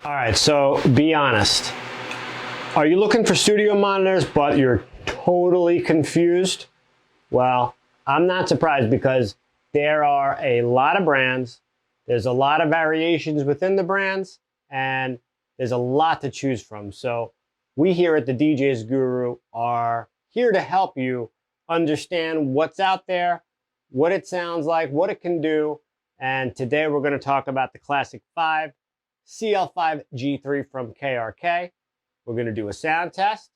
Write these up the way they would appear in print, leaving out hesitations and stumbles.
All right, so be honest. Are you looking for studio monitors, but you're totally confused? Well, I'm not surprised because there are a lot of brands, there's a lot of variations within the brands, and there's a lot to choose from. So we here at the DJs Guru are here to help you understand what's out there, what it sounds like, what it can do. And today we're going to talk about the Classic5 CL5G3 from KRK. We're going to do a sound test.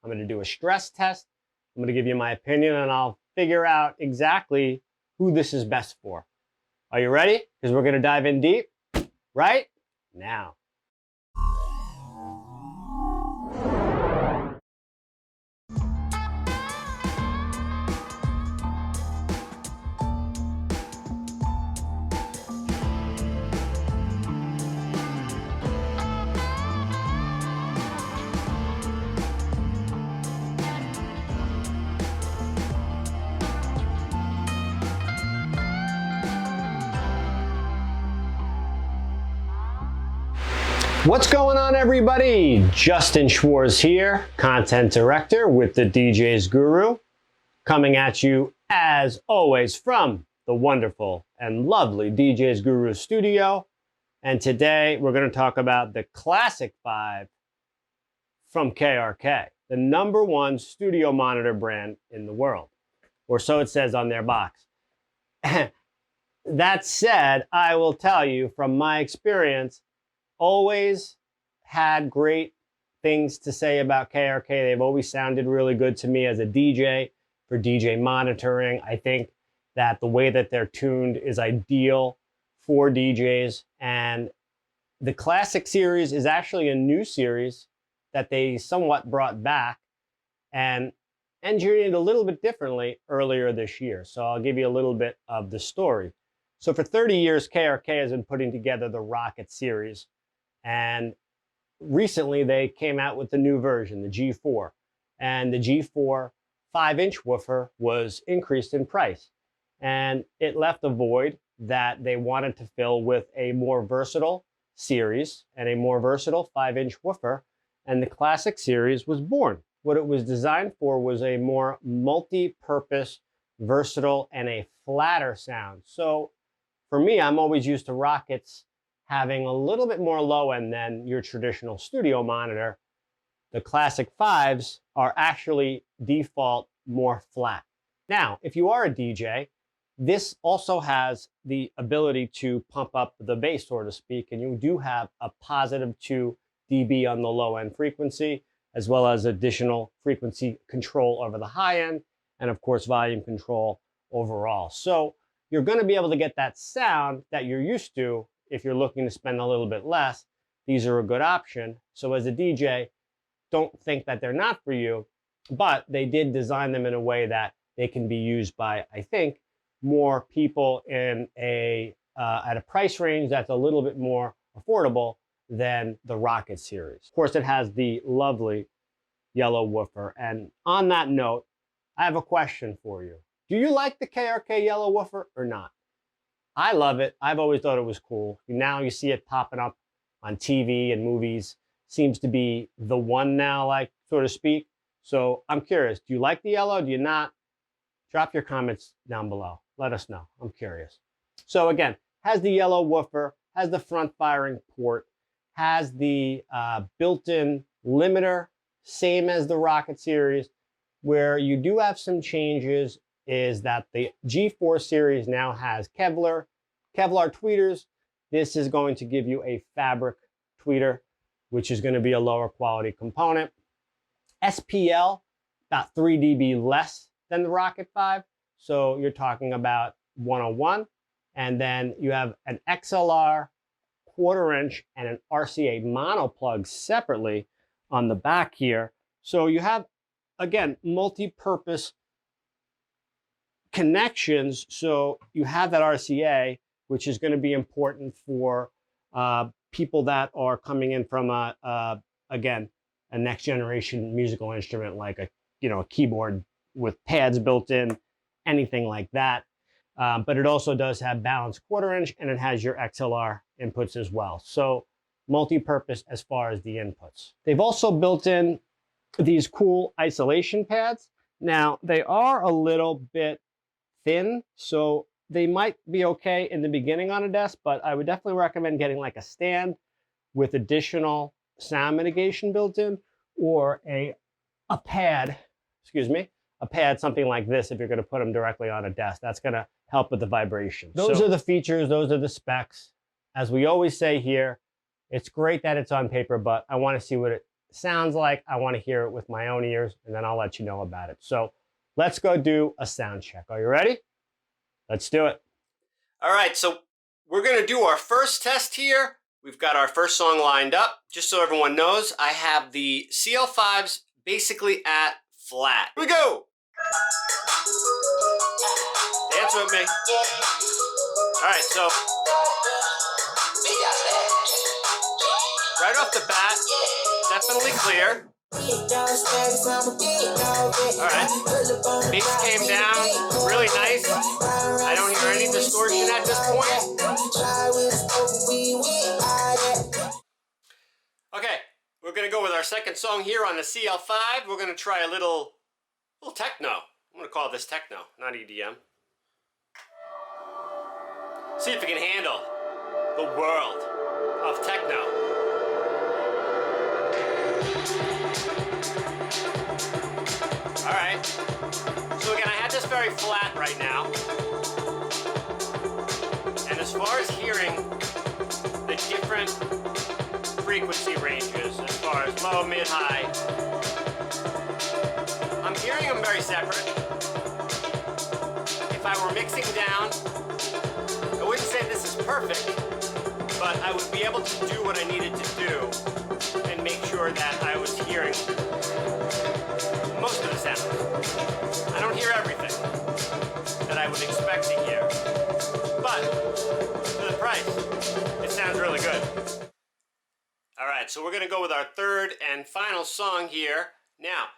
I'm going to do a stress test. I'm going to give you my opinion, and I'll figure out exactly who this is best for. Are you ready? Because we're going to dive in deep right now. What's going on, everybody? Justin Schwartz here, content director with the DJs Guru, coming at you as always from the wonderful and lovely DJs Guru studio. And today we're going to talk about the Classic5 from KRK, the #1 studio monitor brand in the world, or so it says on their box. That said, I will tell you from my experience, always had great things to say about KRK. They've always sounded really good to me as a DJ for DJ monitoring. I think that the way that they're tuned is ideal for DJs. And the Classic series is actually a new series that they somewhat brought back and engineered a little bit differently earlier this year. So I'll give you a little bit of the story. So for 30 years, KRK has been putting together the Rocket series. And recently they came out with the new version, the G4. And the G4 5-inch woofer was increased in price. And it left a void that they wanted to fill with a more versatile series and a more versatile 5-inch woofer. And the Classic series was born. What it was designed for was a more multi-purpose, versatile, and a flatter sound. So for me, I'm always used to Rockets having a little bit more low end than your traditional studio monitor. The Classic5s are actually default more flat. Now, if you are a DJ, this also has the ability to pump up the bass, so to speak, and you do have a positive 2 dB on the low end frequency, as well as additional frequency control over the high end, and of course, volume control overall. So you're going to be able to get that sound that you're used to. If you're looking to spend a little bit less, these are a good option. So as a DJ, don't think that they're not for you, but they did design them in a way that they can be used by, I think, more people in at a price range that's a little bit more affordable than the Rocket series. Of course, it has the lovely yellow woofer. And on that note, I have a question for you. Do you like the KRK yellow woofer or not? I love it. I've always thought it was cool. Now you see it popping up on TV and movies. Seems to be the one now, like, so to speak. So I'm curious, do you like the yellow? Do you not? Drop your comments down below. Let us know. I'm curious. So again, has the yellow woofer, has the front firing port, has the built-in limiter, same as the Rocket series. Where you do have some changes is that the G4 series now has Kevlar tweeters. This is going to give you a fabric tweeter, which is going to be a lower quality component. SPL, about 3 dB less than the Rocket 5. So you're talking about 101. And then you have an XLR 1/4 inch and an RCA mono plug separately on the back here. So you have, again, multi-purpose connections. So you have that RCA, which is going to be important for people that are coming in from again, a next generation musical instrument like a keyboard with pads built in, anything like that. But it also does have balanced 1/4 inch, and it has your XLR inputs as well. So multi-purpose as far as the inputs. They've also built in these cool isolation pads. Now, they are a little bit thin, so they might be okay in the beginning on a desk, but I would definitely recommend getting like a stand with additional sound mitigation built in, or a pad, excuse me, a pad, something like this, if you're going to put them directly on a desk. That's going to help with the vibration. Those are the features, those are the specs. As we always say here, it's great that it's on paper, but I want to see what it sounds like. I want to hear it with my own ears, and then I'll let you know about it. So let's go do a sound check. Are you ready? Let's do it. All right, so we're going to do our first test here. We've got our first song lined up. Just so everyone knows, I have the CL5s basically at flat. Here we go. Dance with me. All right, so right off the bat, definitely clear. All right, bass came down really nice. I don't hear any distortion at this point. Okay, we're gonna go with our second song here on the CL5. We're gonna try a little techno. I'm gonna call this techno, not EDM. See if we can handle the world of techno. All right, so again, I have this very flat right now. And as far as hearing the different frequency ranges, as far as low, mid, high, I'm hearing them very separate. If I were mixing down, I wouldn't say this is perfect, but I would be able to do what I needed to do and make sure that I was hearing most of the sound. I don't hear everything that I would expect to hear, but for the price, it sounds really good. All right, so we're gonna go with our third and final song here. Now,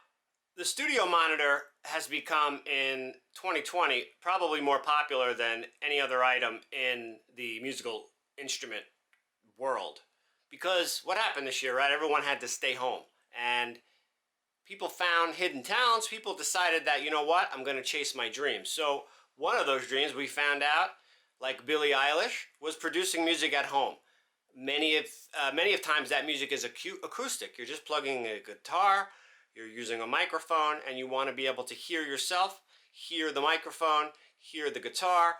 the studio monitor has become, in 2020, probably more popular than any other item in the musical instrument world. Because what happened this year, right? Everyone had to stay home, and people found hidden talents. People decided that, you know what, I'm gonna chase my dreams. So one of those dreams, we found out, like Billie Eilish, was producing music at home. Many of times that music is acoustic. You're just plugging a guitar, you're using a microphone, and you want to be able to hear yourself, hear the microphone, hear the guitar,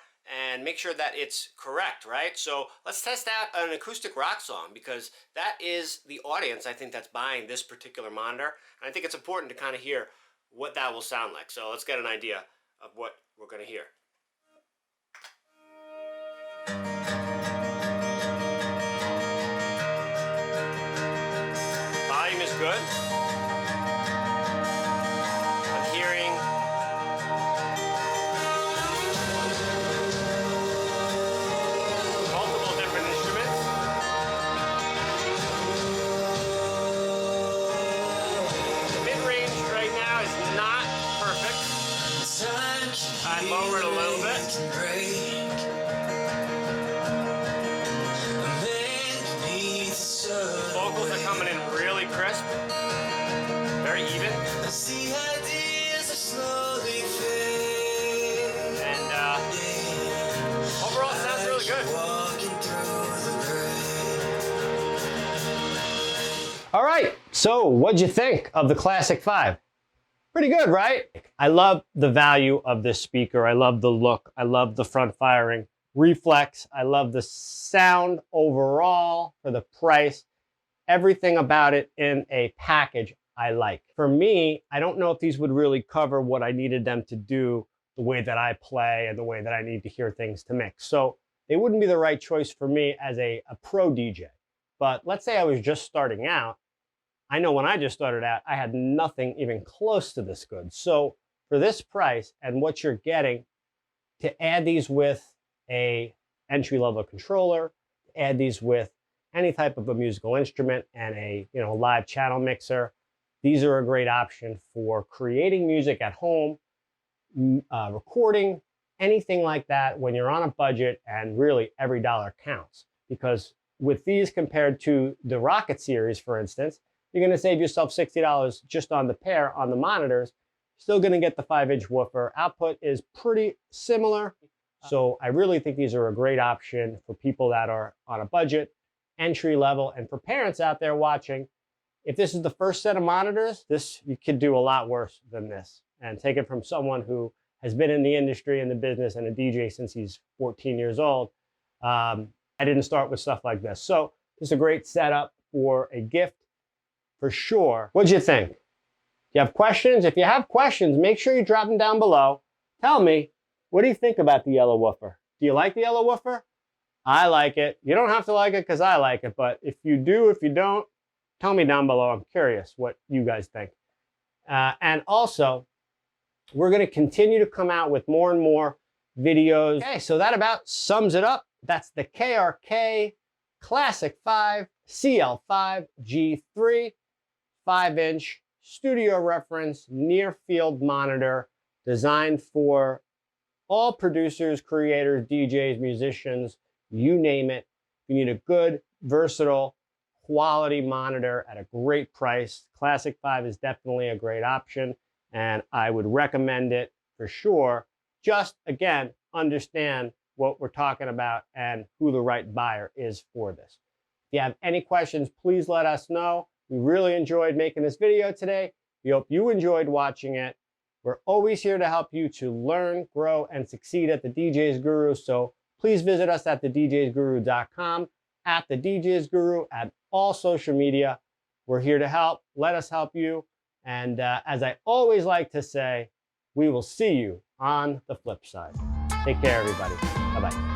and make sure that it's correct, right? So let's test out an acoustic rock song, because that is the audience, I think, that's buying this particular monitor. And I think it's important to kind of hear what that will sound like. So let's get an idea of what we're going to hear. Volume is good. I'm hearing multiple different instruments. The mid-range right now is not perfect. I lower it a little bit. Vocals are coming in really crisp, very even. And overall, it sounds really good. All right, so what'd you think of the Classic 5? Pretty good, right? I love the value of this speaker. I love the look. I love the front firing reflex. I love the sound overall for the price. Everything about it in a package I like. For me, I don't know if these would really cover what I needed them to do, the way that I play and the way that I need to hear things to mix. So they wouldn't be the right choice for me as a pro DJ. But let's say I was just starting out. I know when I just started out, I had nothing even close to this good. So for this price and what you're getting, to add these with a entry-level controller, add these with any type of a musical instrument and a live channel mixer, these are a great option for creating music at home, recording, anything like that when you're on a budget, and really every dollar counts. Because with these compared to the Rocket series, for instance, you're going to save yourself $60 just on the pair on the monitors. Still going to get the 5-inch woofer. Output is pretty similar. So I really think these are a great option for people that are on a budget, entry level, and for parents out there watching. If this is the first set of monitors, you could do a lot worse than this. And take it from someone who has been in the industry and the business and a DJ since he's 14 years old. I didn't start with stuff like this. So this is a great setup for a gift for sure. What'd you think? Do you have questions? If you have questions, make sure you drop them down below. Tell me, what do you think about the yellow woofer? Do you like the yellow woofer? I like it. You don't have to like it because I like it, but if you do, if you don't, tell me down below. I'm curious what you guys think. And also, we're going to continue to come out with more and more videos. Okay, so that about sums it up. That's the KRK Classic5 CL5G3 5-inch studio reference near field monitor designed for all producers, creators, DJs, musicians, you name it. You need a good, versatile, quality monitor at a great price. Classic5 is definitely a great option, and I would recommend it for sure. Just, again, understand what we're talking about and who the right buyer is for this. If you have any questions, please let us know. We really enjoyed making this video today. We hope you enjoyed watching it. We're always here to help you to learn, grow, and succeed at the DJs Guru. So please visit us at thedjsguru.com, at the DJs Guru, at all social media. We're here to help. Let us help you. And as I always like to say, we will see you on the flip side. Take care, everybody. Bye-bye.